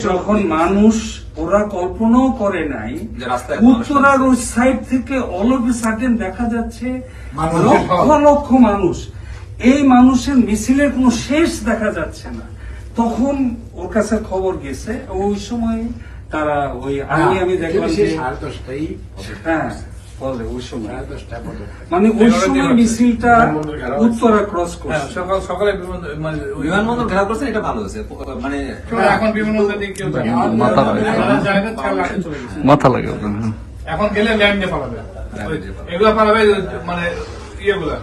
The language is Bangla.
যখন মানুষ ওরা কল্পনাও করে নাই উত্তরার ওই সাইড থেকে অল অফ এ সাডেন দেখা যাচ্ছে লক্ষ লক্ষ মানুষ, এই মানুষের মিছিলের কোনো শেষ দেখা যাচ্ছে না। তখন ওর কাছে খবর গেছে, ওই সময় তারা ওই আমি দেখলাম যে হ্যাঁ বলে ওই সময় মানে ওই সময় মিছিলটা উত্তরা ক্রস করছে। সকালে বিমানবন্দর ঘেরাও করছেন, এটা ভালো হয়েছে। মানে এখন বিমানবন্দর দিয়ে কেউ যায় না। মাথা লাগে এখন গেলে ল্যান্ড দিয়ে পালাবে, এগুলা পালাবে মানে ইয়েগুলা